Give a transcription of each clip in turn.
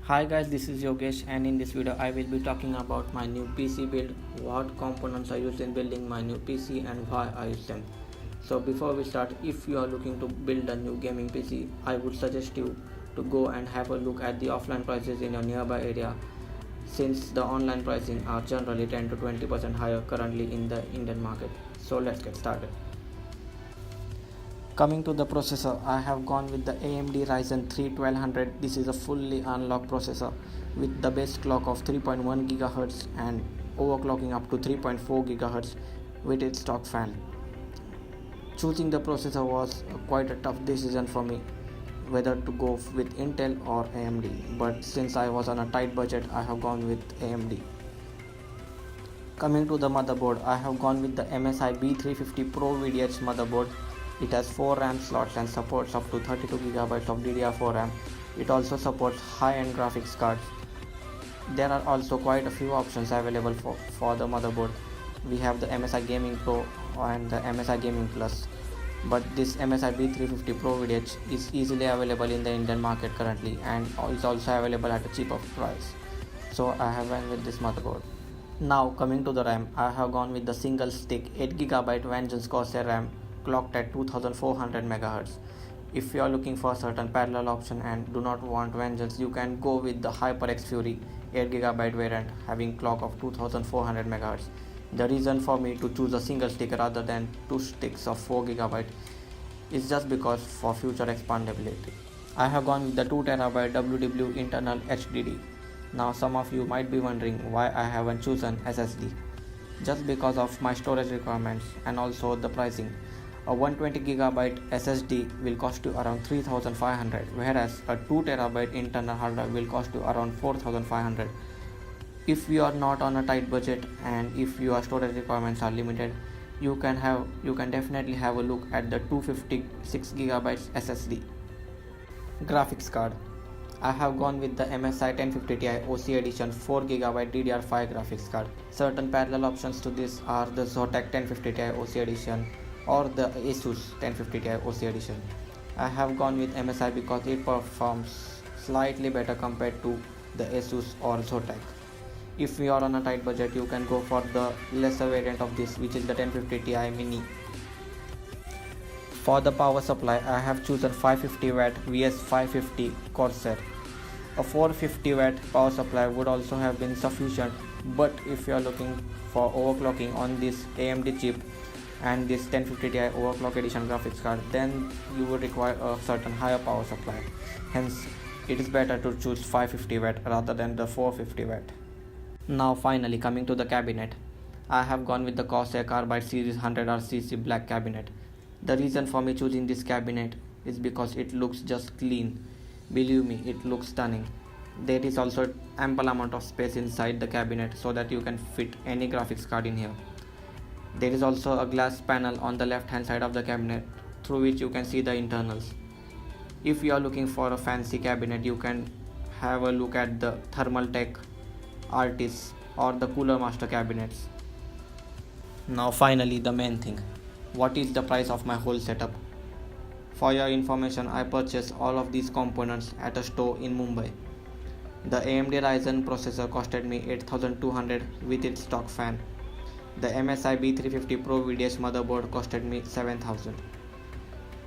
Hi guys, this is Yogesh, and in this video I will be talking about my new PC build, what components I use in building my new PC and why I use them. So before we start, if you are looking to build a new gaming PC, I would suggest you to go and have a look at the offline prices in your nearby area, since the online pricing are generally 10 to 20% higher currently in the Indian market. So let's get started. Coming to the processor, I have gone with the AMD Ryzen 3 1200. This is a fully unlocked processor with the base clock of 3.1 GHz and overclocking up to 3.4 GHz with its stock fan. Choosing the processor was quite a tough decision for me whether to go with Intel or AMD, but since I was on a tight budget, I have gone with AMD. Coming to the motherboard, I have gone with the MSI B350 Pro VDH motherboard. It has 4 RAM slots and supports up to 32GB of DDR4 RAM. It also supports high-end graphics cards. There are also quite a few options available for the motherboard. We have the MSI Gaming Pro and the MSI Gaming Plus. But this MSI B350 Pro VDH is easily available in the Indian market currently and is also available at a cheaper price. So I have went with this motherboard. Now coming to the RAM, I have gone with the single stick 8GB Vengeance Corsair RAM clocked at 2400 MHz. If you are looking for a certain parallel option and do not want Vengeance, you can go with the HyperX Fury 8GB variant having clock of 2400 MHz. The reason for me to choose a single stick rather than two sticks of 4GB is just because for future expandability. I have gone with the 2TB WW internal HDD. Now some of you might be wondering why I haven't chosen SSD. Just because of my storage requirements and also the pricing. A 120GB SSD will cost you around 3500, whereas a 2TB internal hard drive will cost you around 4500. If you are not on a tight budget and if your storage requirements are limited, you can definitely have a look at the 256GB SSD. Graphics card. I have gone with the MSI 1050 Ti OC Edition 4GB DDR5 graphics card. Certain parallel options to this are the Zotac 1050 Ti OC Edition or the Asus 1050 Ti OC Edition. I have gone with MSI because it performs slightly better compared to the Asus or Zotac. If you are on a tight budget, you can go for the lesser variant of this, which is the 1050 Ti Mini. For the power supply, I have chosen 550W vs 550 Corsair. A 450W power supply would also have been sufficient, but if you are looking for overclocking on this AMD chip and this 1050 Ti overclock edition graphics card, then you would require a certain higher power supply. Hence, it is better to choose 550W rather than the 450W. Now finally coming to the cabinet, I have gone with the Corsair Carbide Series 100RCC black cabinet. The reason for me choosing this cabinet is because it looks just clean. Believe me, it looks stunning. There is also ample amount of space inside the cabinet so that you can fit any graphics card in here. There is also a glass panel on the left hand side of the cabinet through which you can see the internals. If you are looking for a fancy cabinet, you can have a look at the Thermaltake, Artis or the Cooler Master cabinets. Now finally the main thing. What is the price of my whole setup? For your information, I purchased all of these components at a store in Mumbai. The AMD Ryzen processor costed me 8200 with its stock fan. The MSI B350 Pro VDH motherboard costed me 7000.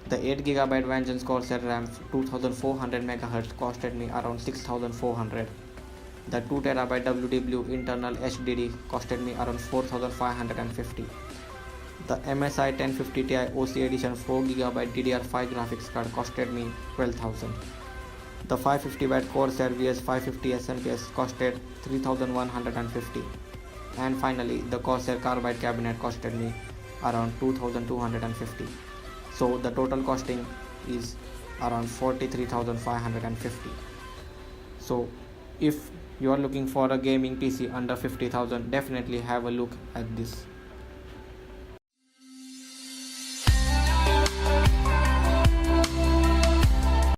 The 8GB Vengeance Corsair RAM 2400 MHz costed me around 6400. The 2TB WW internal HDD costed me around 4550. The MSI 1050 Ti OC Edition 4GB DDR5 graphics card costed me 12000. The 550W Corsair vs 550 SMPS costed 3150. And finally, the Corsair Carbide cabinet costed me around 2250. So the total costing is around 43550. So if you are looking for a gaming PC under 50,000, definitely have a look at this.